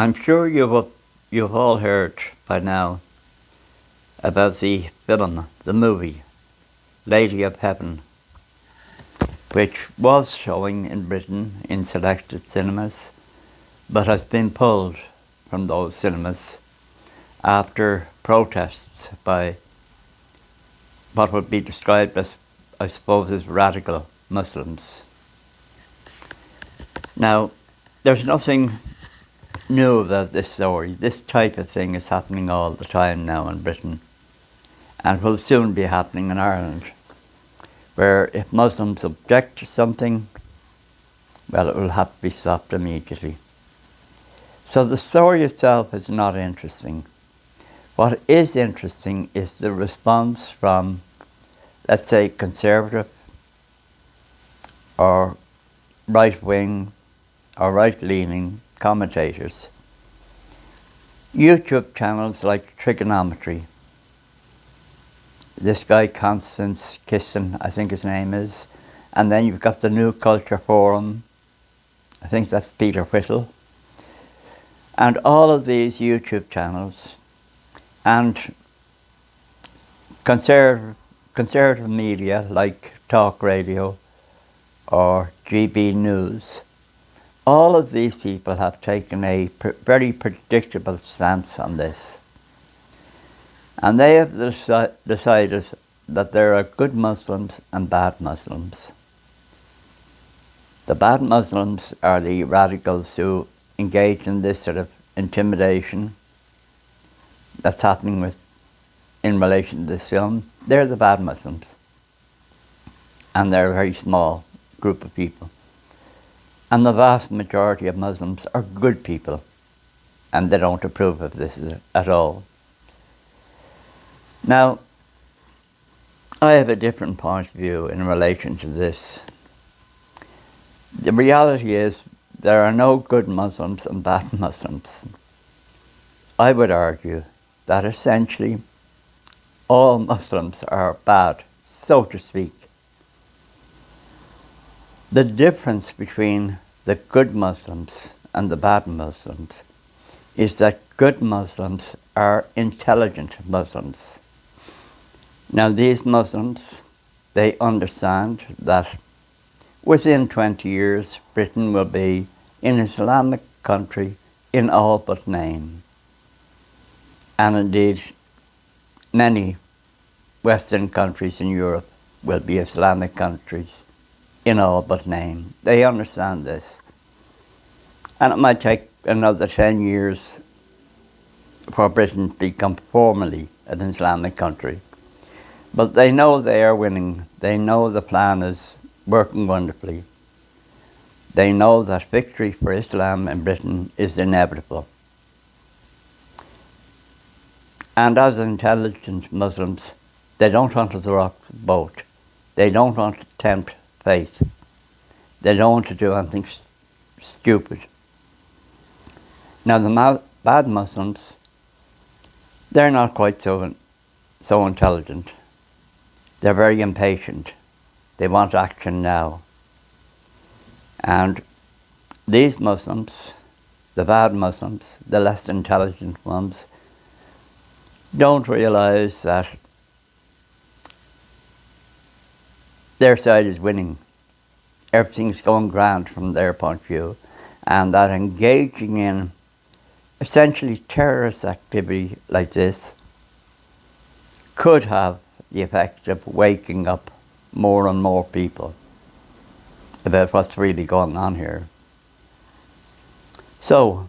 I'm sure you've all heard by now about the film, the movie, Lady of Heaven, which was showing in Britain in selected cinemas, but has been pulled from those cinemas after protests by what would be described as, I suppose, as radical Muslims. Now, there's nothing new about this story. This type of thing is happening all the time now in Britain, and will soon be happening in Ireland, where if Muslims object to something, well, it will have to be stopped immediately. So the story itself is not interesting. What is interesting is the response from, let's say, conservative or right-wing or right-leaning commentators. YouTube channels like Trigonometry. This guy, Constance Kisson, I think his name is. And then you've got the New Culture Forum. I think that's Peter Whittle. And all of these YouTube channels and conservative media like Talk Radio or GB News, all of these people have taken a very predictable stance on this. And they have decided that there are good Muslims and bad Muslims. The bad Muslims are the radicals who engage in this sort of intimidation that's happening in relation to this film. They're the bad Muslims. And they're a very small group of people. And the vast majority of Muslims are good people, and they don't approve of this at all. Now, I have a different point of view in relation to this. The reality is there are no good Muslims and bad Muslims. I would argue that essentially all Muslims are bad, so to speak. The difference between the good Muslims and the bad Muslims is that good Muslims are intelligent Muslims. Now these Muslims, they understand that within 20 years Britain will be an Islamic country in all but name. And indeed many Western countries in Europe will be Islamic countries in all but name. They understand this. And it might take another 10 years for Britain to become formally an Islamic country. But they know they are winning. They know the plan is working wonderfully. They know that victory for Islam in Britain is inevitable. And as intelligent Muslims, they don't want to rock the boat. They don't want to tempt faith. They don't want to do anything stupid. Now the bad Muslims, they're not quite so intelligent. They're very impatient. They want action now. And these Muslims, the bad Muslims, the less intelligent ones, don't realize that their side is winning. Everything's going grand from their point of view, and that engaging in essentially terrorist activity like this could have the effect of waking up more and more people about what's really going on here. So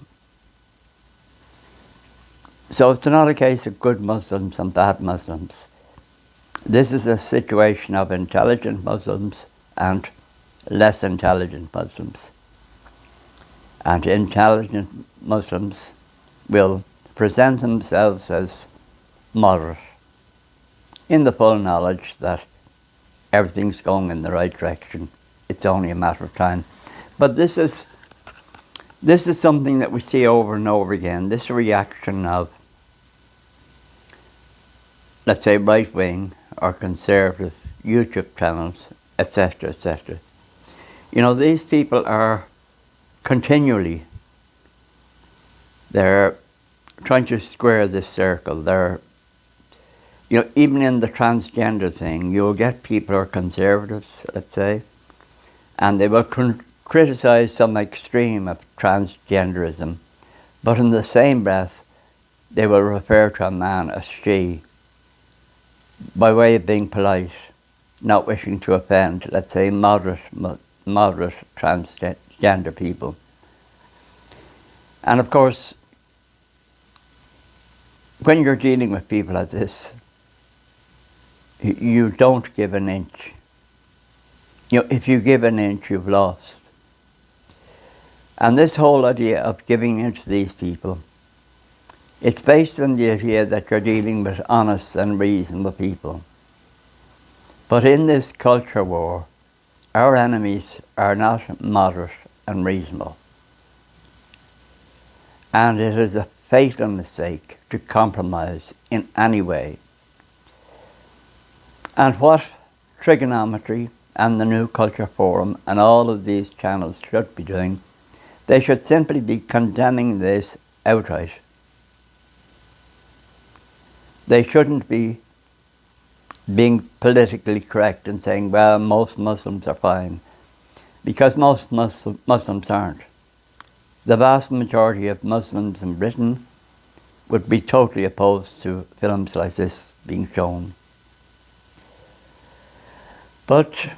it's not a case of good Muslims and bad Muslims. This is a situation of intelligent Muslims and less intelligent Muslims. And intelligent Muslims will present themselves as moderate, in the full knowledge that everything's going in the right direction. It's only a matter of time. But this is something that we see over and over again, this reaction of, let's say, right-wing or conservative YouTube channels, etc., etc. You know, these people are continually They're trying to square this circle. Even in the transgender thing, you'll get people who are conservatives, let's say, and they will criticise some extreme of transgenderism, but in the same breath, they will refer to a man as she, by way of being polite, not wishing to offend, let's say, moderate transgender people. And of course, when you're dealing with people like this, you don't give an inch. If you give an inch, you've lost. And this whole idea of giving in to these people, it's based on the idea that you're dealing with honest and reasonable people. But in this culture war, our enemies are not moderate and reasonable. And it is a fatal mistake to compromise in any way. And what Trigonometry and the New Culture Forum and all of these channels should be doing, they should simply be condemning this outright. They shouldn't be being politically correct and saying, well, most Muslims are fine, because most Muslims aren't. The vast majority of Muslims in Britain would be totally opposed to films like this being shown. But,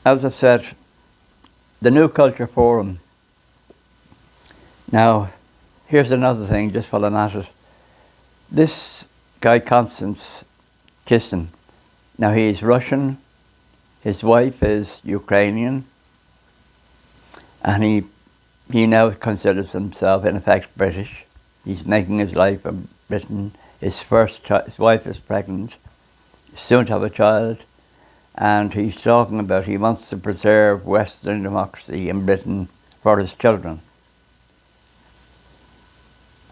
as I've said, the New Culture Forum. Now, here's another thing, just while I'm at it. This guy, Konstantin Kisin, now he's Russian, his wife is Ukrainian, and he now considers himself, in effect, British. He's making his life in Britain. His wife is pregnant, soon to have a child, and he's talking about he wants to preserve Western democracy in Britain for his children.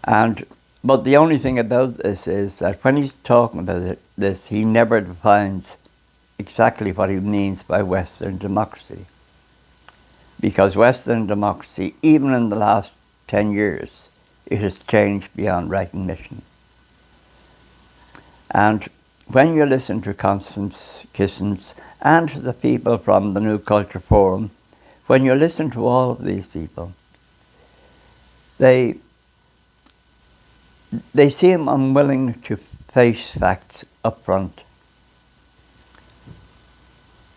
But the only thing about this is that when he's talking about this, he never defines exactly what he means by Western democracy. Because Western democracy, even in the last 10 years, it has changed beyond recognition. And when you listen to Konstantin Kisin and the people from the New Culture Forum, when you listen to all of these people, they seem unwilling to face facts up front.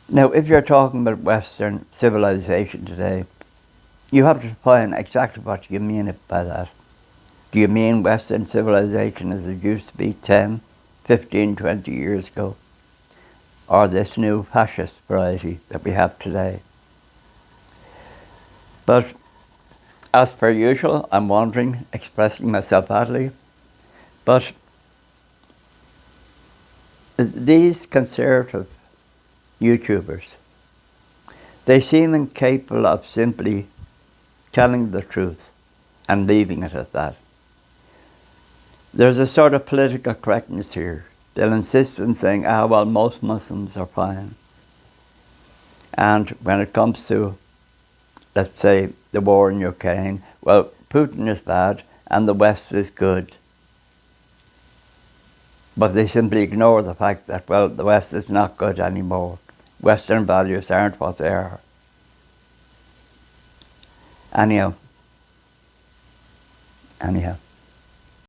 Now, if you're talking about Western civilization today, you have to define exactly what you mean by that. Do you mean Western civilization as it used to be 10, 15, 20 years ago? Or this new fascist variety that we have today? But as per usual, I'm wandering, expressing myself badly, but these conservative YouTubers, they seem incapable of simply telling the truth and leaving it at that. There's a sort of political correctness here. They'll insist on saying, well, most Muslims are fine. And when it comes to, let's say, the war in Ukraine, well, Putin is bad and the West is good. But they simply ignore the fact that, well, the West is not good anymore. Western values aren't what they are. Anyhow.